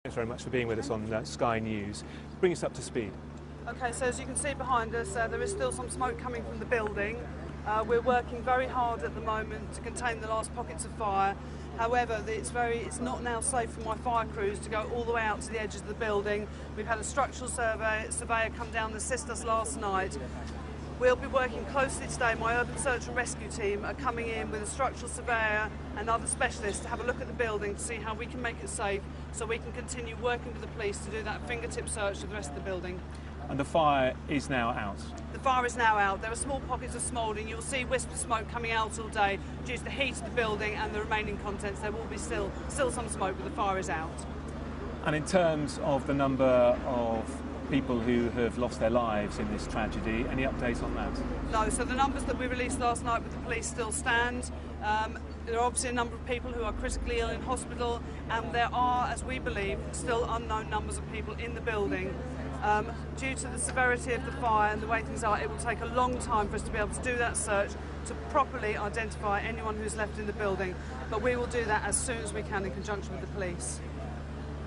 Thanks very much for being with us on Sky News. Bring us up to speed. Okay, so as you can see behind us, there is still some smoke coming from the building. We're working very hard at the moment to contain the last pockets of fire. However, it's not now safe for my fire crews to go all the way out to the edges of the building. We've had a structural surveyor come down and assist us last night. We'll be working closely today. My urban search and rescue team are coming in with a structural surveyor and other specialists to have a look at the building to see how we can make it safe so we can continue working with the police to do that fingertip search of the rest of the building. And the fire is now out? The fire is now out. There are small pockets of smouldering. You'll see wisps of smoke coming out all day due to the heat of the building and the remaining contents. There will be still some smoke, but the fire is out. And in terms of the number of people who have lost their lives in this tragedy, any updates on that? No, so the numbers that we released last night with the police still stand. There are obviously a number of people who are critically ill in hospital, and there are, as we believe, still unknown numbers of people in the building. Due to the severity of the fire and the way things are, it will take a long time for us to be able to do that search to properly identify anyone who's left in the building, but we will do that as soon as we can in conjunction with the police.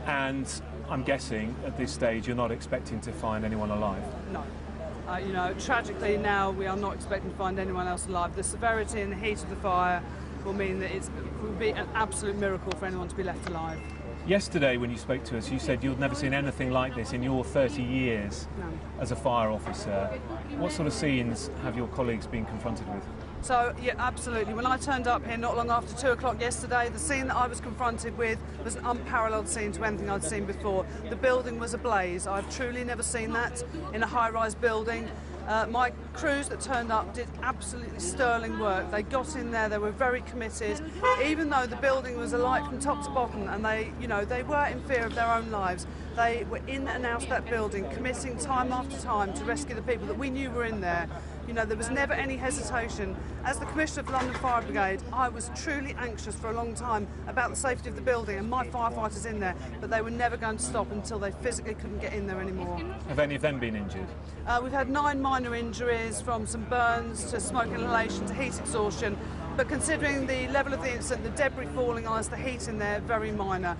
And I'm guessing at this stage you're not expecting to find anyone alive? No. You know, tragically now we are not expecting to find anyone else alive. The severity and the heat of the fire will mean that it will be an absolute miracle for anyone to be left alive. Yesterday when you spoke to us, you said you'd never seen anything like this in your 30 years as a fire officer. What sort of scenes have your colleagues been confronted with? So, yeah, absolutely. When I turned up here not long after 2 o'clock yesterday, the scene that I was confronted with was an unparalleled scene to anything I'd seen before. The building was ablaze. I've truly never seen that in a high-rise building. My crews that turned up did absolutely sterling work. They got in there, they were very committed, even though the building was alight from top to bottom, and they were in fear of their own lives. They were in and out of that building, committing time after time to rescue the people that we knew were in there. You know, there was never any hesitation. As the Commissioner of the London Fire Brigade, I was truly anxious for a long time about the safety of the building and my firefighters in there, but they were never going to stop until they physically couldn't get in there anymore. Have any of them been injured? We've had 9 minor injuries, from some burns to smoke inhalation to heat exhaustion, but considering the level of the incident, the debris falling on us, the heat in there, very minor.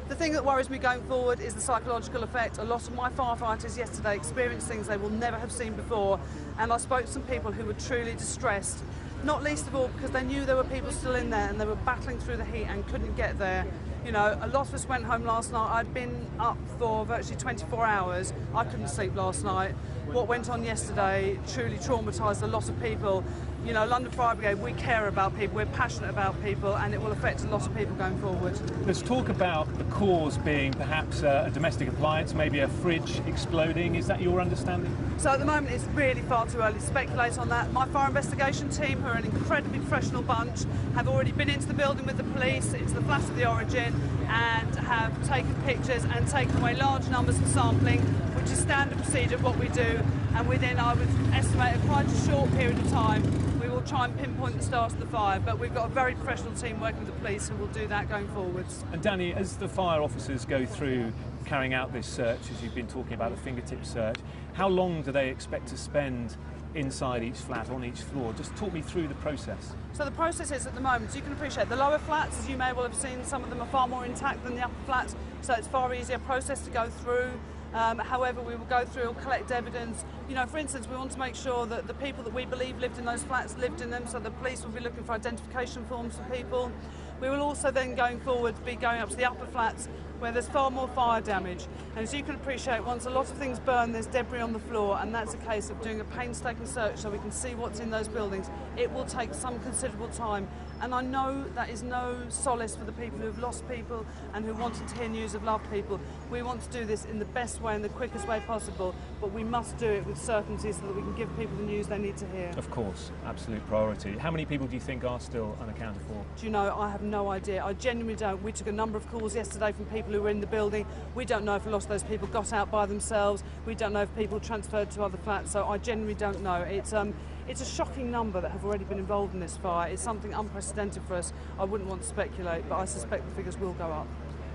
The thing that worries me going forward is the psychological effect. A lot of my firefighters yesterday experienced things they will never have seen before, and I spoke to some people who were truly distressed, not least of all because they knew there were people still in there and they were battling through the heat and couldn't get there. You know, a lot of us went home last night. I'd been up for virtually 24 hours. I couldn't sleep last night. What went on yesterday truly traumatised a lot of people. You know, London Fire Brigade, we care about people, we're passionate about people, and it will affect a lot of people going forward. There's talk about the cause being perhaps a domestic appliance, maybe a fridge exploding. Is that your understanding? So at the moment it's really far too early to speculate on that. My fire investigation team, who are an incredibly professional bunch, have already been into the building with the police, into the flat of the origin, and have taken pictures and taken away large numbers of sampling, which is standard procedure of what we do, and within, I would estimate, quite a short period of time, we will try and pinpoint the start of the fire, but we've got a very professional team working with the police who will do that going forwards. And Dany, as the fire officers go through carrying out this search, as you've been talking about, the fingertip search, how long do they expect to spend inside each flat, on each floor? Just talk me through the process. So the process is, at the moment, you can appreciate the lower flats, as you may well have seen, some of them are far more intact than the upper flats, so it's far easier process to go through. However, we will go through and collect evidence. You know, for instance, we want to make sure that the people that we believe lived in those flats lived in them, so the police will be looking for identification forms for people. We will also then, going forward, be going up to the upper flats where there's far more fire damage. And as you can appreciate, once a lot of things burn, there's debris on the floor, and that's a case of doing a painstaking search so we can see what's in those buildings. It will take some considerable time, and I know that is no solace for the people who've lost people and who wanted to hear news of loved people. We want to do this in the best way and the quickest way possible, but we must do it with certainty so that we can give people the news they need to hear. Of course, absolute priority. How many people do you think are still unaccounted for? Do you know, I have no idea. I genuinely don't. We took a number of calls yesterday from people who were in the building. We don't know if a lot of those people got out by themselves. We don't know if people transferred to other flats, so I genuinely don't know. It's a shocking number that have already been involved in this fire. It's something unprecedented for us. I wouldn't want to speculate, but I suspect the figures will go up.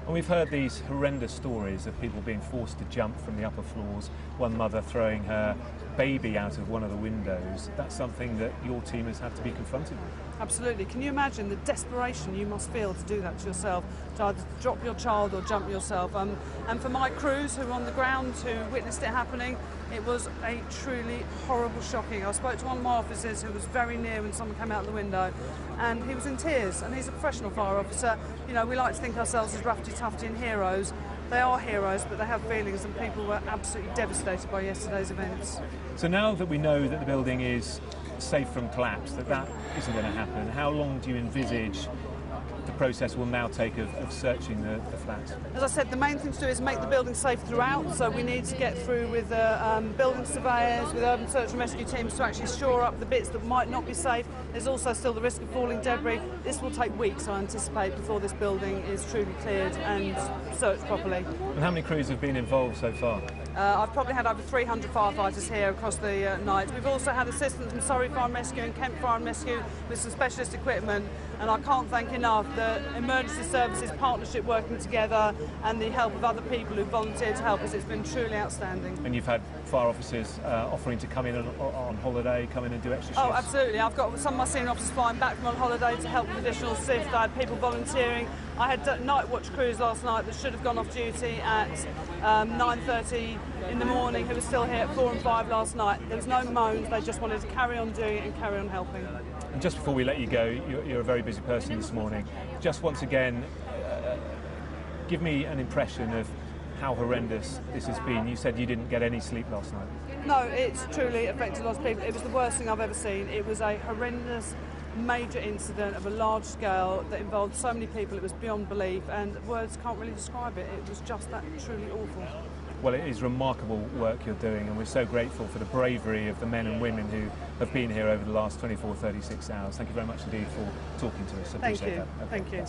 And we've heard these horrendous stories of people being forced to jump from the upper floors, one mother throwing her baby out of one of the windows. That's something that your team has had to be confronted with. Absolutely. Can you imagine the desperation you must feel to do that to yourself, to either drop your child or jump yourself? And for my crews who were on the ground, who witnessed it happening, it was a truly horrible, shocking. I spoke to one of my officers who was very near when someone came out the window, and he was in tears, and he's a professional fire officer. You know, we like to think ourselves as roughy, tufty and heroes. They are heroes, but they have feelings, and people were absolutely devastated by yesterday's events. So now that we know that the building is safe from collapse, that isn't going to happen, how long do you envisage the process will now take of searching the flats? As I said, the main thing to do is make the building safe throughout, so we need to get through with building surveyors, with urban search and rescue teams to actually shore up the bits that might not be safe. There's also still the risk of falling debris. This will take weeks, I anticipate, before this building is truly cleared and searched properly. And how many crews have been involved so far? I've probably had over 300 firefighters here across the night. We've also had assistance from Surrey Fire and Rescue and Kent Fire and Rescue with some specialist equipment, and I can't thank enough the emergency services partnership working together and the help of other people who volunteered to help us. It's been truly outstanding. And you've had fire officers offering to come in on holiday, come in and do extra shifts? Oh, absolutely. I've got some of my senior officers flying back from on holiday to help with additional shifts. I had people volunteering. I had night watch crews last night that should have gone off duty at 9:30 in the morning who were still here at 4 and 5 last night. There was no moans, they just wanted to carry on doing it and carry on helping. And just before we let you go, you're a very busy person this morning. Just once again, give me an impression of how horrendous this has been. You said you didn't get any sleep last night. No, it's truly affected lots of people. It was the worst thing I've ever seen. It was a horrendous major incident of a large scale that involved so many people. It was beyond belief, and words can't really describe it. It was just that truly awful. Well, it is remarkable work you're doing, and we're so grateful for the bravery of the men and women who have been here over the last 24, 36 hours. Thank you very much indeed for talking to us. I appreciate that. Okay, Thank you.